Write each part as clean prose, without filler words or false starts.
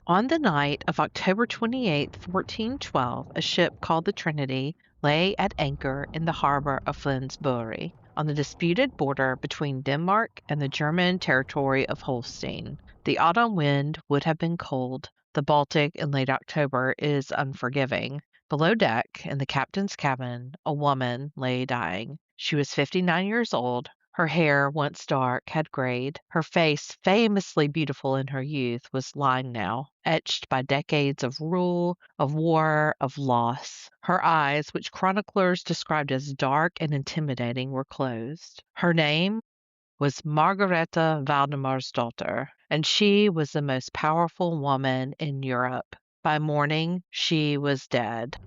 On the night of October 28th, 1412, a ship called the Trinity lay at anchor in the harbor of Flensburg, on the disputed border between Denmark and the German territory of Holstein. The autumn wind would have been cold. The Baltic in late October is unforgiving. Below deck, in the captain's cabin, a woman lay dying. She was 59 years old. Her hair, once dark, had grayed. Her face, famously beautiful in her youth, was lined now, etched by decades of rule, of war, of loss. Her eyes, which chroniclers described as dark and intimidating, were closed. Her name was Margareta Valdemarsdotter, and she was the most powerful woman in Europe. By morning, she was dead.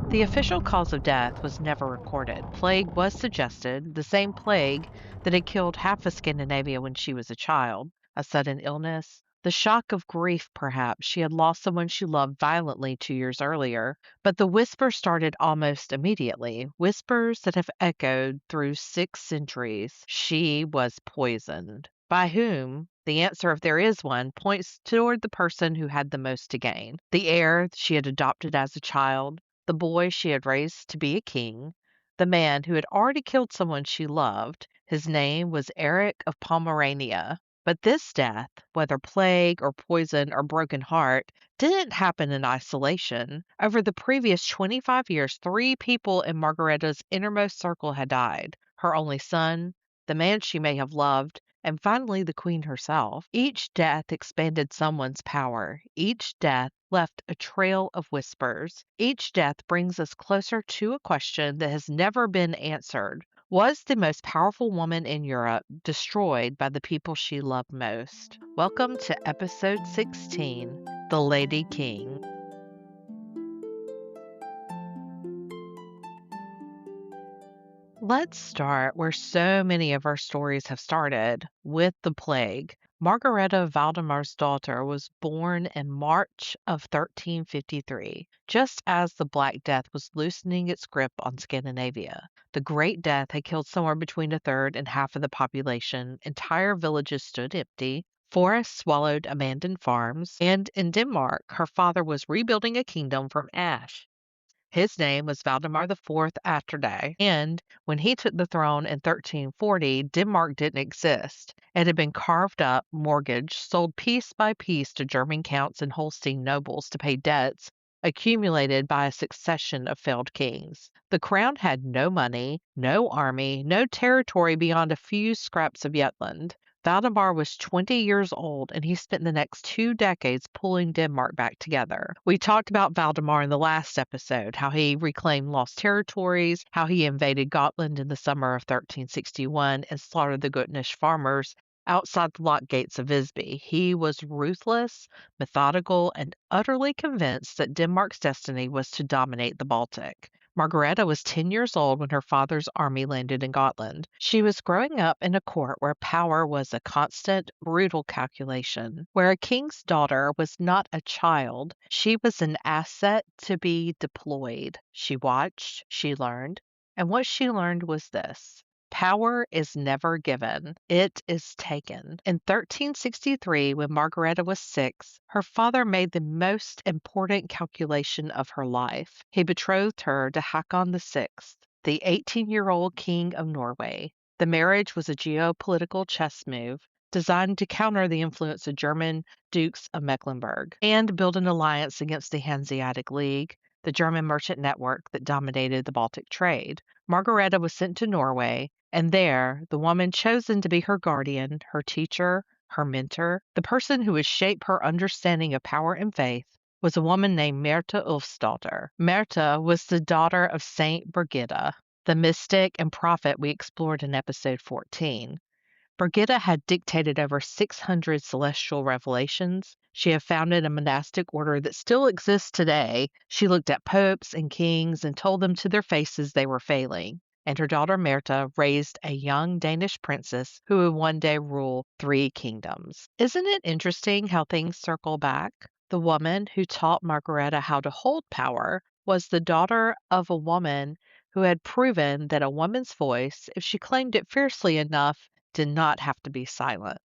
The official cause of death was never recorded. Plague was suggested, the same plague that had killed half of Scandinavia when she was a child. A sudden illness, the shock of grief, perhaps. She had lost someone she loved violently 2 years earlier. But the whispers started almost immediately, whispers that have echoed through 6 centuries. She was poisoned. By whom? The answer, if there is one, points toward the person who had the most to gain. The heir she had adopted as a child, the boy she had raised to be a king, the man who had already killed someone she loved. His name was Eric of Pomerania. But this death, whether plague or poison or broken heart, didn't happen in isolation. Over the previous 25 years, 3 people in Margareta's innermost circle had died: her only son, the man she may have loved, and finally the queen herself. Each death expanded someone's power. Each death left a trail of whispers. Each death brings us closer to a question that has never been answered. Was the most powerful woman in Europe destroyed by the people she loved most? Welcome to episode 16, The Lady King. Let's start where so many of our stories have started, with the plague. Margareta Valdemarsdotter was born in March of 1353, just as the Black Death was loosening its grip on Scandinavia. The Great Death had killed somewhere between a third and half of the population. Entire villages stood empty. Forests swallowed abandoned farms. And in Denmark, her father was rebuilding a kingdom from ash. His name was Valdemar IV Atterdag, and when he took the throne in 1340, Denmark didn't exist. It had been carved up, mortgaged, sold piece by piece to German counts and Holstein nobles to pay debts accumulated by a succession of failed kings. The crown had no money, no army, no territory beyond a few scraps of Jutland. Valdemar was 20 years old, and he spent the next 2 decades pulling Denmark back together. We talked about Valdemar in the last episode, how he reclaimed lost territories, how he invaded Gotland in the summer of 1361 and slaughtered the Gutnish farmers outside the locked gates of Visby. He was ruthless, methodical, and utterly convinced that Denmark's destiny was to dominate the Baltic. Margareta was 10 years old when her father's army landed in Gotland. She was growing up in a court where power was a constant, brutal calculation, where a king's daughter was not a child. She was an asset to be deployed. She watched, she learned, and what she learned was this: power is never given, it is taken. In 1363, when Margareta was 6, her father made the most important calculation of her life. He betrothed her to Hakon VI, the 18-year-old king of Norway. The marriage was a geopolitical chess move designed to counter the influence of German dukes of Mecklenburg and build an alliance against the Hanseatic League, the German merchant network that dominated the Baltic trade. Margareta was sent to Norway, and there, the woman chosen to be her guardian, her teacher, her mentor, the person who would shape her understanding of power and faith, was a woman named Marta Ulfsdotter. Marta was the daughter of Saint Birgitta, the mystic and prophet we explored in episode 14. Birgitta had dictated over 600 celestial revelations. She had founded a monastic order that still exists today. She looked at popes and kings and told them to their faces they were failing. And her daughter Marta raised a young Danish princess who would one day rule 3 kingdoms. Isn't it interesting how things circle back? The woman who taught Margareta how to hold power was the daughter of a woman who had proven that a woman's voice, if she claimed it fiercely enough, did not have to be silent.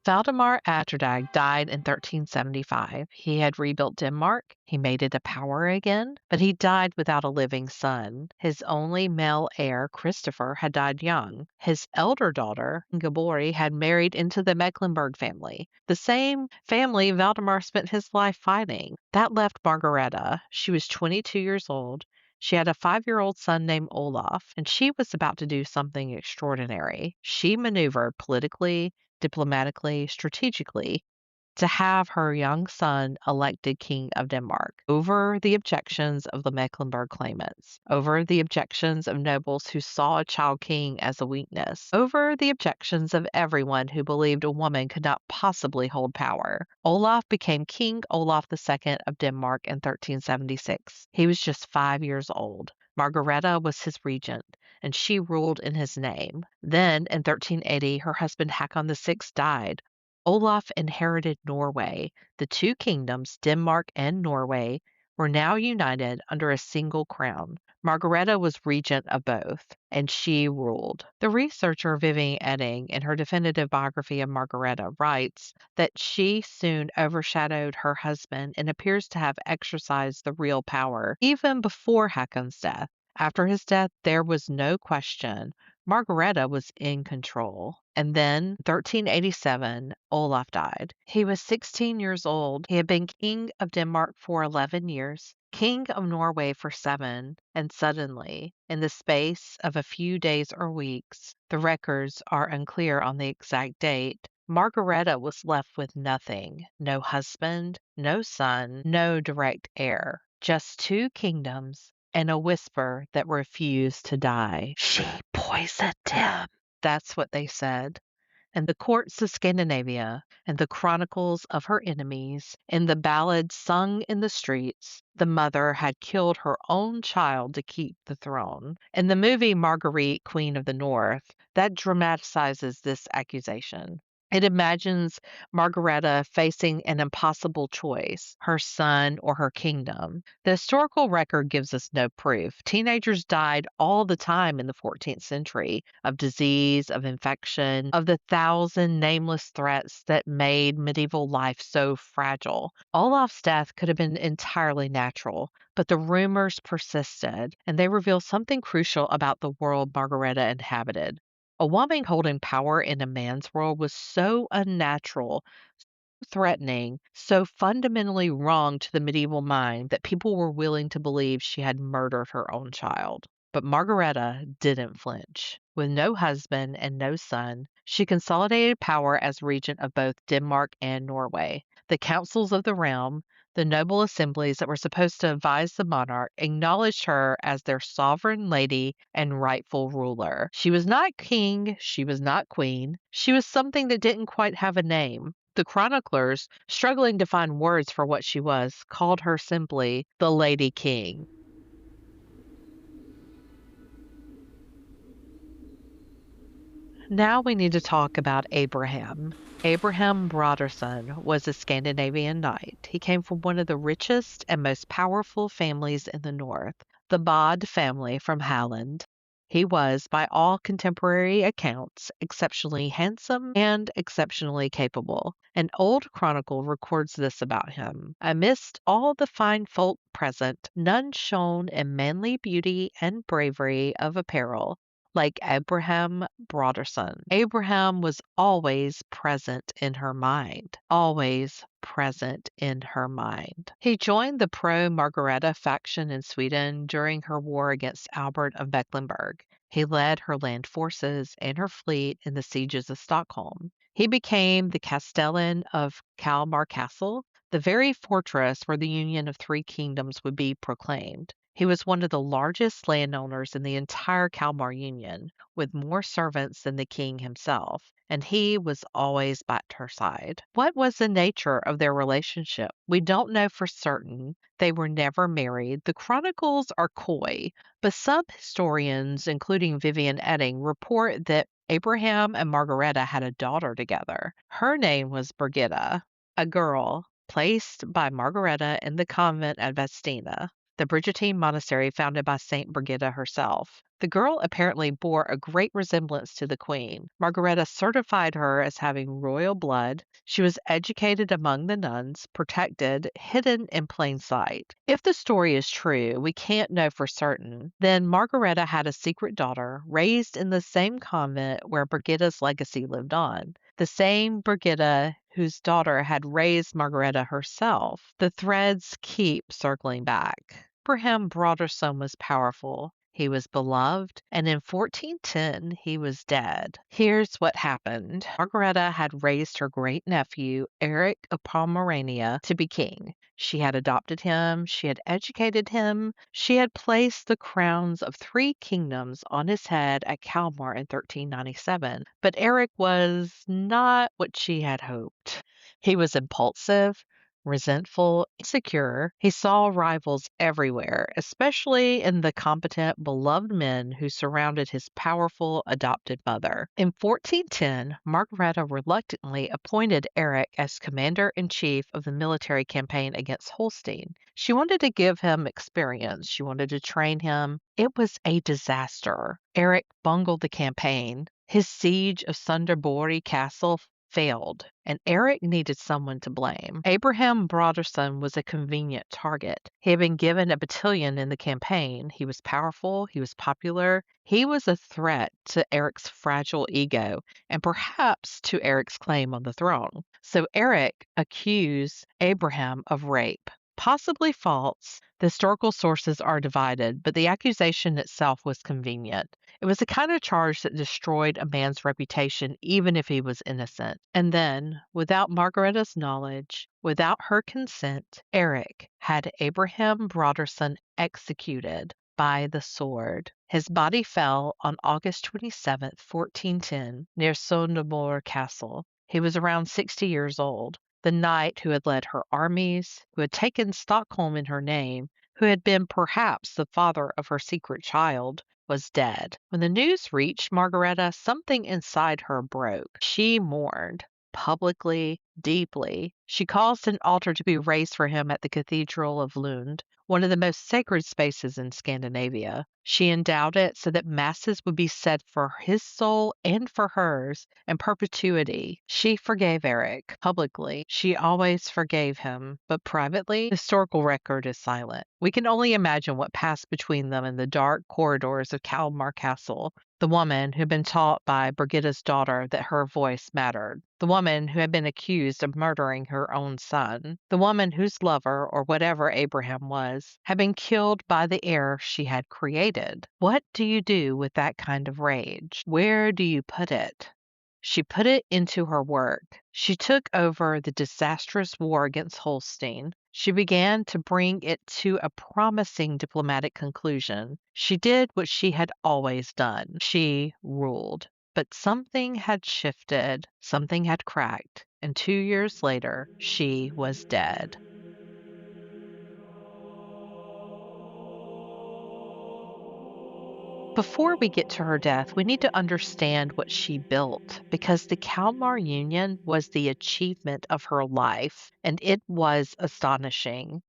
Valdemar Atterdag died in 1375. He had rebuilt Denmark. He made it a power again, but he died without a living son. His only male heir, Christopher, had died young. His elder daughter, Ingeborg, had married into the Mecklenburg family, the same family Valdemar spent his life fighting. That left Margareta. She was 22 years old. She had a 5-year-old son named Olaf, and she was about to do something extraordinary. She maneuvered politically, diplomatically, strategically, to have her young son elected King of Denmark over the objections of the Mecklenburg claimants, over the objections of nobles who saw a child king as a weakness, over the objections of everyone who believed a woman could not possibly hold power. Olaf became King Olaf II of Denmark in 1376. He was just 5 years old. Margareta was his regent, and she ruled in his name. Then, in 1380, her husband Hakon VI died. Olaf inherited Norway. The two kingdoms, Denmark and Norway, were now united under a single crown. Margareta was regent of both, and she ruled. The researcher Vivian Edding, in her definitive biography of Margareta, writes that she soon overshadowed her husband and appears to have exercised the real power even before Hakon's death. After his death, there was no question. Margareta was in control. And then, 1387, Olaf died. He was 16 years old. He had been King of Denmark for 11 years, King of Norway for 7, and suddenly, in the space of a few days or weeks, the records are unclear on the exact date, Margareta was left with nothing. No husband, no son, no direct heir. Just 2 kingdoms and a whisper that refused to die. She poisoned him. That's what they said. And the courts of Scandinavia, and the chronicles of her enemies, and the ballads sung in the streets, the mother had killed her own child to keep the throne. In the movie Marguerite, Queen of the North, that dramatizes this accusation. It imagines Margareta facing an impossible choice, her son or her kingdom. The historical record gives us no proof. Teenagers died all the time in the 14th century of disease, of infection, of the 1,000 nameless threats that made medieval life so fragile. Olaf's death could have been entirely natural, but the rumors persisted, and they reveal something crucial about the world Margareta inhabited. A woman holding power in a man's world was so unnatural, threatening, so fundamentally wrong to the medieval mind that people were willing to believe she had murdered her own child. But Margareta didn't flinch. With no husband and no son, she consolidated power as regent of both Denmark and Norway. The councils of the realm, the noble assemblies that were supposed to advise the monarch, acknowledged her as their sovereign lady and rightful ruler. She was not king, she was not queen, she was something that didn't quite have a name. The chroniclers, struggling to find words for what she was, called her simply the Lady King. Now we need to talk about Abraham. Abraham Brodersson was a Scandinavian knight. He came from one of the richest and most powerful families in the north, the Bod family from Halland. He was, by all contemporary accounts, exceptionally handsome and exceptionally capable. An old chronicle records this about him. Amidst all the fine folk present, none shone in manly beauty and bravery of apparel like Abraham Brodersson. Abraham was always present in her mind. Always present in her mind. He joined the pro-Margareta faction in Sweden during her war against Albert of Mecklenburg. He led her land forces and her fleet in the sieges of Stockholm. He became the Castellan of Kalmar Castle, the very fortress where the union of 3 kingdoms would be proclaimed. He was one of the largest landowners in the entire Kalmar Union, with more servants than the king himself, and he was always by her side. What was the nature of their relationship? We don't know for certain. They were never married. The chronicles are coy, but some historians, including Vivian Edding, report that Abraham and Margareta had a daughter together. Her name was Birgitta, a girl placed by Margareta in the convent at Vadstena. the Brigittine monastery founded by Saint Birgitta herself. The girl apparently bore a great resemblance to the queen. Margareta certified her as having royal blood. She was educated among the nuns, protected, hidden in plain sight. If the story is true, we can't know for certain. Then Margareta had a secret daughter, raised in the same convent where Brigitta's legacy lived on. The same Brigitta whose daughter had raised Margareta herself. The threads keep circling back. Abraham Brodersson was powerful. He was beloved, and in 1410 he was dead. Here's what happened. Margareta had raised her great nephew, Eric of Pomerania, to be king. She had adopted him, she had educated him, she had placed the crowns of 3 kingdoms on his head at Kalmar in 1397. But Eric was not what she had hoped. He was impulsive, resentful, insecure. He saw rivals everywhere, especially in the competent, beloved men who surrounded his powerful adopted mother. In 1410, Margareta reluctantly appointed Eric as commander-in-chief of the military campaign against Holstein. She wanted to give him experience. She wanted to train him. It was a disaster. Eric bungled the campaign. His siege of Sunderborg Castle failed, and Eric needed someone to blame. Abraham Brodersson was a convenient target. He had been given a battalion in the campaign. He was powerful, he was popular, he was a threat to Eric's fragile ego, and perhaps to Eric's claim on the throne. So Eric accused Abraham of rape. Possibly false. The historical sources are divided, but the accusation itself was convenient. It was the kind of charge that destroyed a man's reputation, even if he was innocent. And then, without Margareta's knowledge, without her consent, Eric had Abraham Brodersson executed by the sword. His body fell on August 27th, 1410, near Sunderborg Castle. He was around 60 years old. The knight who had led her armies, who had taken Stockholm in her name, who had been perhaps the father of her secret child, was dead. When the news reached Margareta, something inside her broke. She mourned, publicly, deeply. She caused an altar to be raised for him at the Cathedral of Lund, one of the most sacred spaces in Scandinavia. She endowed it so that masses would be said for his soul and for hers in perpetuity. She forgave Eric publicly. She always forgave him, but privately, the historical record is silent. We can only imagine what passed between them in the dark corridors of Kalmar Castle. The woman who had been taught by Brigitta's daughter that her voice mattered. The woman who had been accused of murdering her own son. The woman whose lover, or whatever Abraham was, had been killed by the heir she had created. What do you do with that kind of rage? Where do you put it? She put it into her work. She took over the disastrous war against Holstein. She began to bring it to a promising diplomatic conclusion. She did what she had always done. She ruled. But something had shifted, something had cracked, and 2 years later, she was dead. Before we get to her death, we need to understand what she built because the Kalmar Union was the achievement of her life, and it was astonishing.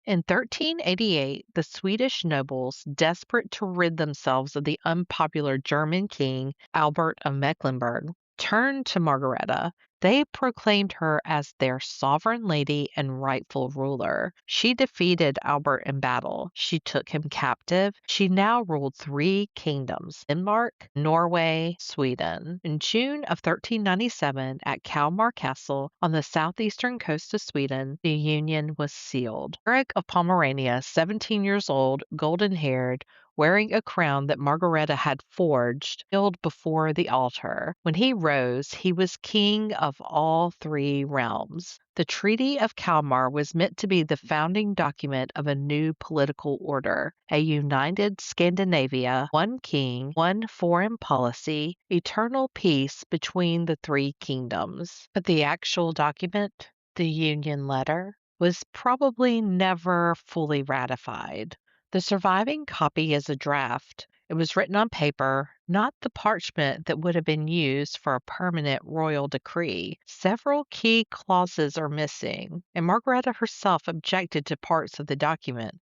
In 1388, the Swedish nobles, desperate to rid themselves of the unpopular German king Albert of Mecklenburg, turned to Margareta. They proclaimed her as their sovereign lady and rightful ruler. She defeated Albert in battle. She took him captive. She now ruled 3 kingdoms, Denmark, Norway, Sweden. In June of 1397, at Kalmar Castle on the southeastern coast of Sweden, the union was sealed. Eric of Pomerania, 17 years old, golden-haired, wearing a crown that Margareta had forged, kneeled before the altar. When he rose, he was king of all 3 realms. The Treaty of Kalmar was meant to be the founding document of a new political order, a united Scandinavia, 1 king, 1 foreign policy, eternal peace between the 3 kingdoms. But the actual document, the Union letter, was probably never fully ratified. The surviving copy is a draft. It was written on paper, not the parchment that would have been used for a permanent royal decree. Several key clauses are missing, and Margareta herself objected to parts of the document.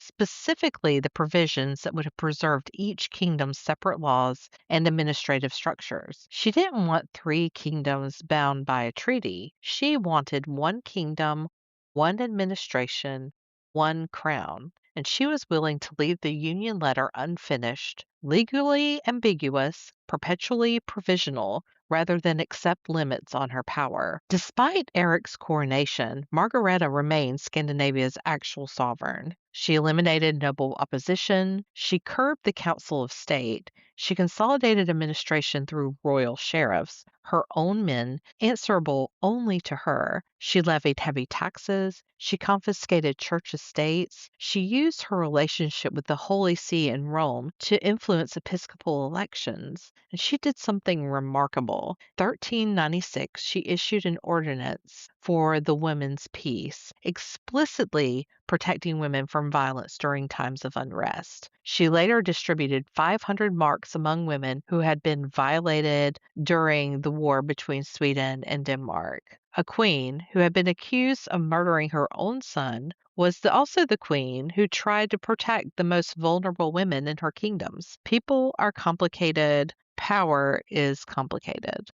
specifically the provisions that would have preserved each kingdom's separate laws and administrative structures. She didn't want three kingdoms bound by a treaty. She wanted one kingdom, one administration, one crown, and she was willing to leave the Union letter unfinished, legally ambiguous, perpetually provisional, rather than accept limits on her power. Despite Eric's coronation, Margareta remained Scandinavia's actual sovereign. She eliminated noble opposition, she curbed the Council of State, she consolidated administration through royal sheriffs, her own men, answerable only to her. She levied heavy taxes, she confiscated church estates, she used her relationship with the Holy See in Rome to influence episcopal elections, and she did something remarkable. 1396, she issued an ordinance for the women's peace, explicitly protecting women from violence during times of unrest. She later distributed 500 marks among women who had been violated during the war between Sweden and Denmark. A queen who had been accused of murdering her own son was also the queen who tried to protect the most vulnerable women in her kingdoms. People are complicated. Power is complicated.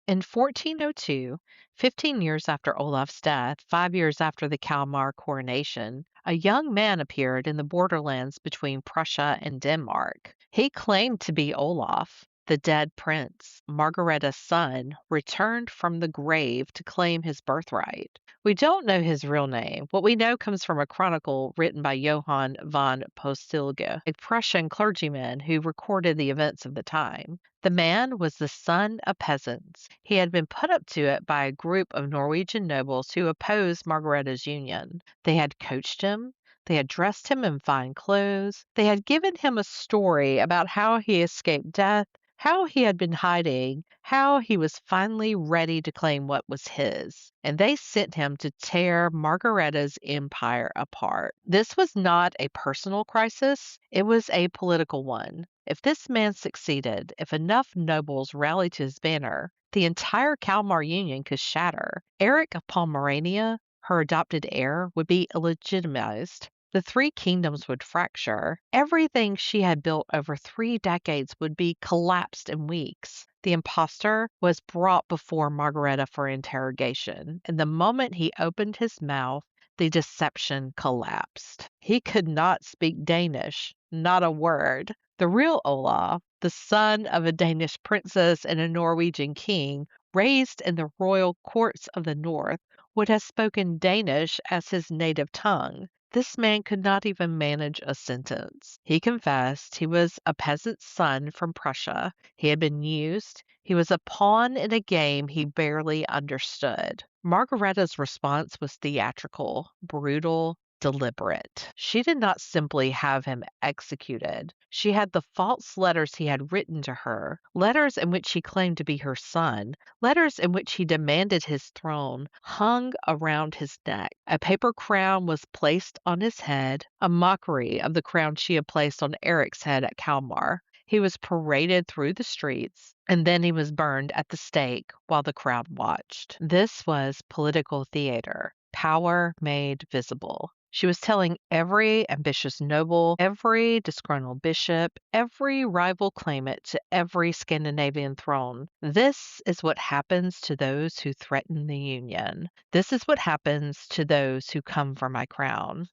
In 1402, 15 years after Olaf's death, 5 years after the Kalmar coronation, a young man appeared in the borderlands between Prussia and Denmark. He claimed to be Olaf, the dead prince, Margareta's son, returned from the grave to claim his birthright. We don't know his real name. What we know comes from a chronicle written by Johann von Postilge, a Prussian clergyman who recorded the events of the time. The man was the son of peasants. He had been put up to it by a group of Norwegian nobles who opposed Margareta's union. They had coached him. They had dressed him in fine clothes. They had given him a story about how he escaped death, how he had been hiding, how he was finally ready to claim what was his. And they sent him to tear Margareta's empire apart. This was not a personal crisis, it was a political one. If this man succeeded, if enough nobles rallied to his banner, the entire Kalmar Union could shatter. Eric of Pomerania, her adopted heir, would be illegitimized. The three kingdoms would fracture. Everything she had built over 3 decades would be collapsed in weeks. The impostor was brought before Margareta for interrogation, and the moment he opened his mouth, the deception collapsed. He could not speak Danish, not a word. The real Olaf, the son of a Danish princess and a Norwegian king, raised in the royal courts of the north, would have spoken Danish as his native tongue. This man could not even manage a sentence. He confessed he was a peasant's son from Prussia. He had been used. He was a pawn in a game he barely understood. Margareta's response was theatrical, brutal, deliberate. She did not simply have him executed. She had the false letters he had written to her, letters in which he claimed to be her son, letters in which he demanded his throne, hung around his neck. A paper crown was placed on his head, a mockery of the crown she had placed on Eric's head at Kalmar. He was paraded through the streets, and then he was burned at the stake while the crowd watched. This was political theater, power made visible. She was telling every ambitious noble, every disgruntled bishop, every rival claimant to every Scandinavian throne, this is what happens to those who threaten the Union. This is what happens to those who come for my crown.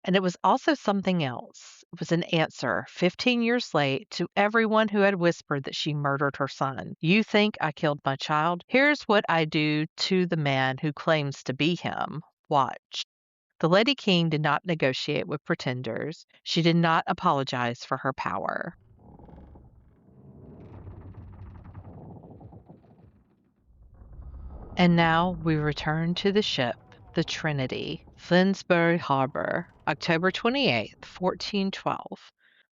And it was also something else. It was an answer, 15 years late, to everyone who had whispered that she murdered her son. You think I killed my child? Here's what I do to the man who claims to be him. Watch. The Lady King did not negotiate with pretenders. She did not apologize for her power. And now we return to the ship, the Trinity, Flensburg Harbor, October 28th, 1412.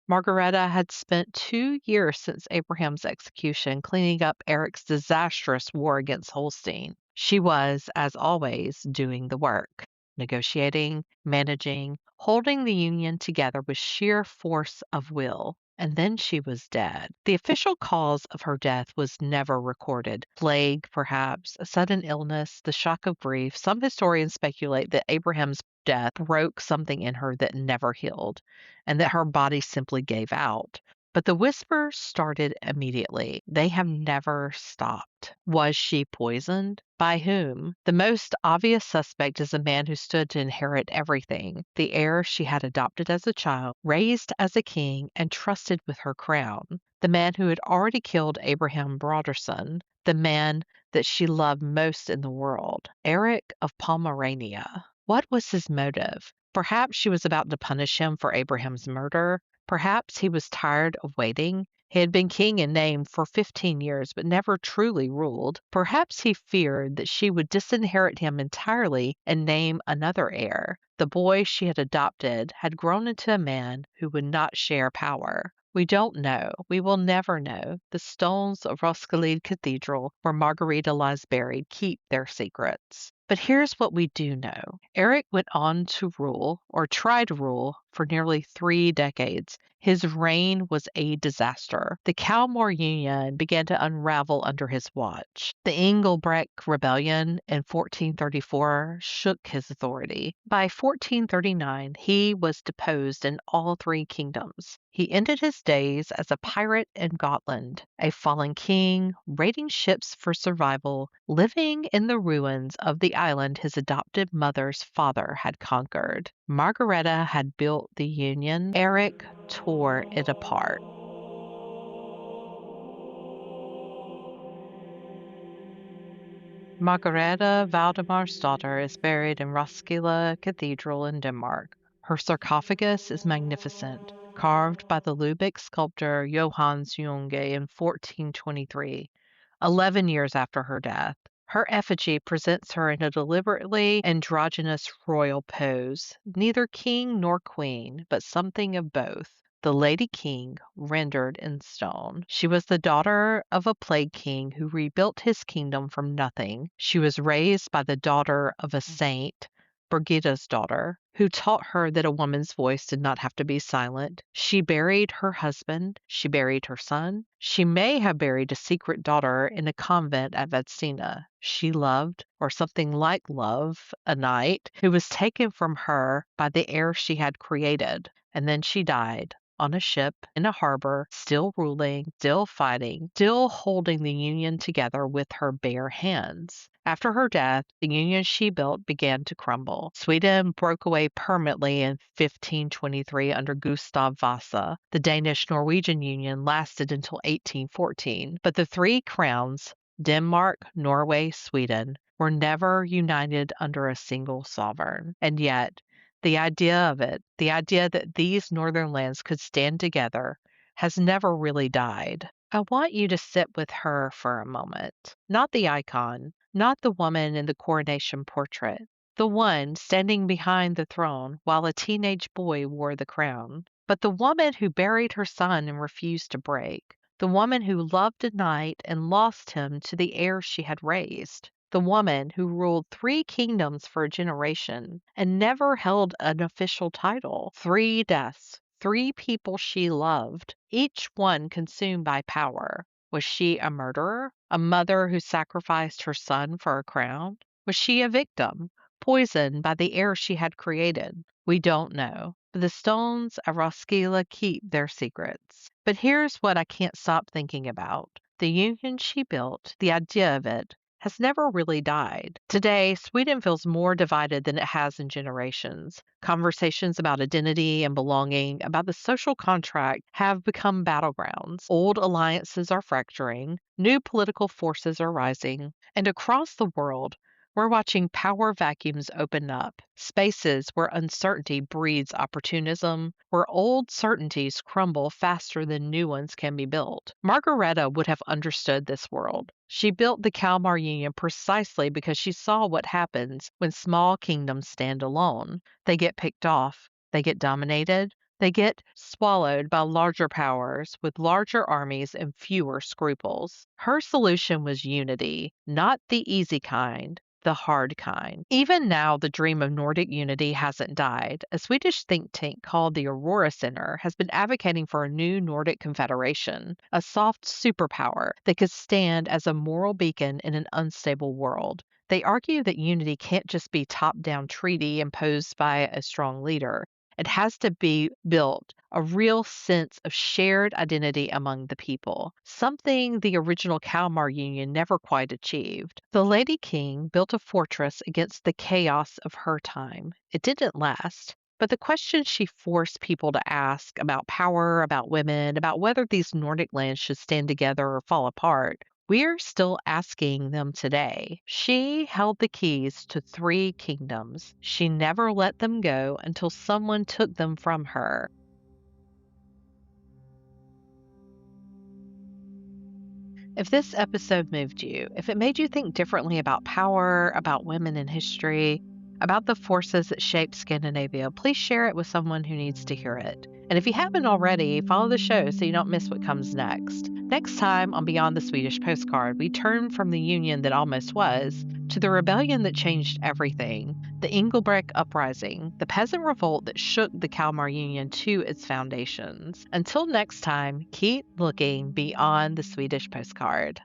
Margareta had spent 2 years since Abraham's execution cleaning up Eric's disastrous war against Holstein. She was, as always, doing the work, negotiating, managing, holding the Union together with sheer force of will. and then she was dead. The official cause of her death was never recorded. Plague, perhaps, a sudden illness, the shock of grief. Some historians speculate that Abraham's death broke something in her that never healed, and that her body simply gave out. But the whispers started immediately. They have never stopped. Was she poisoned? By whom? The most obvious suspect is a man who stood to inherit everything, the heir she had adopted as a child, raised as a king, and trusted with her crown. The man who had already killed Abraham Brodersson, the man that she loved most in the world, Eric of Pomerania. What was his motive? Perhaps she was about to punish him for Abraham's murder. Perhaps he was tired of waiting. He had been king in name for 15 years, but never truly ruled. Perhaps he feared that she would disinherit him entirely and name another heir. The boy she had adopted had grown into a man who would not share power. We don't know. We will never know. The stones of Roskilde Cathedral, where Margareta lies buried, keep their secrets. But here's what we do know. Eric went on to rule, or try to rule, for nearly 3 decades. His reign was a disaster. The Kalmar Union began to unravel under his watch. The Engelbrekt Rebellion in 1434 shook his authority. By 1439, he was deposed in all 3 kingdoms. He ended his days as a pirate in Gotland, a fallen king, raiding ships for survival, living in the ruins of the island his adopted mother's father had conquered. Margareta had built the Union. Eric tore it apart. Margareta Valdemarsdotter is buried in Roskilde Cathedral in Denmark. Her sarcophagus is magnificent, carved by the Lubeck sculptor Johannes Junge in 1423, 11 years after her death. Her effigy presents her in a deliberately androgynous royal pose, neither king nor queen, but something of both. The Lady King, rendered in stone. She was the daughter of a plague king who rebuilt his kingdom from nothing. She was raised by the daughter of a Saint Birgitta's daughter, who taught her that a woman's voice did not have to be silent. She buried her husband. She buried her son. She may have buried a secret daughter in a convent at Vadstena. She loved, or something like love, a knight who was taken from her by the heir she had created, and then she died on a ship in a harbor, still ruling, still fighting, still holding the union together with her bare hands. After her death, the union she built began to crumble. Sweden broke away permanently in 1523 under Gustav Vasa. The Danish-Norwegian Union lasted until 1814, but the 3 crowns, Denmark, Norway, Sweden, were never united under a single sovereign. And yet, the idea of it, the idea that these northern lands could stand together, has never really died. I want you to sit with her for a moment. Not the icon, not the woman in the coronation portrait, the one standing behind the throne while a teenage boy wore the crown, but the woman who buried her son and refused to break, the woman who loved a knight and lost him to the heir she had raised. The woman who ruled 3 kingdoms for a generation and never held an official title. 3 deaths, 3 people she loved, each one consumed by power. Was she a murderer? A mother who sacrificed her son for a crown? Was she a victim, poisoned by the heir she had created? We don't know. But the stones of Roskilde keep their secrets. But here's what I can't stop thinking about. The union she built, the idea of it, has never really died. Today, Sweden feels more divided than it has in generations. Conversations about identity and belonging, about the social contract, have become battlegrounds. Old alliances are fracturing, new political forces are rising, and across the world, we're watching power vacuums open up, spaces where uncertainty breeds opportunism, where old certainties crumble faster than new ones can be built. Margareta would have understood this world. She built the Kalmar Union precisely because she saw what happens when small kingdoms stand alone. They get picked off, they get dominated, they get swallowed by larger powers with larger armies and fewer scruples. Her solution was unity, not the easy kind, the hard kind. Even now, the dream of Nordic unity hasn't died. A Swedish think tank called the Aurora Center has been advocating for a new Nordic confederation, a soft superpower that could stand as a moral beacon in an unstable world. They argue that unity can't just be top-down treaty imposed by a strong leader. It has to be built a real sense of shared identity among the people, something the original Kalmar Union never quite achieved. The Lady King built a fortress against the chaos of her time. It didn't last. But the questions she forced people to ask about power, about women, about whether these Nordic lands should stand together or fall apart, we're still asking them today. She held the keys to 3 kingdoms. She never let them go until someone took them from her. If this episode moved you, if it made you think differently about power, about women in history, about the forces that shaped Scandinavia, please share it with someone who needs to hear it. And if you haven't already, follow the show so you don't miss what comes next. Next time on Beyond the Swedish Postcard, we turn from the union that almost was to the rebellion that changed everything, the Engelbrekt Uprising, the peasant revolt that shook the Kalmar Union to its foundations. Until next time, keep looking beyond the Swedish postcard.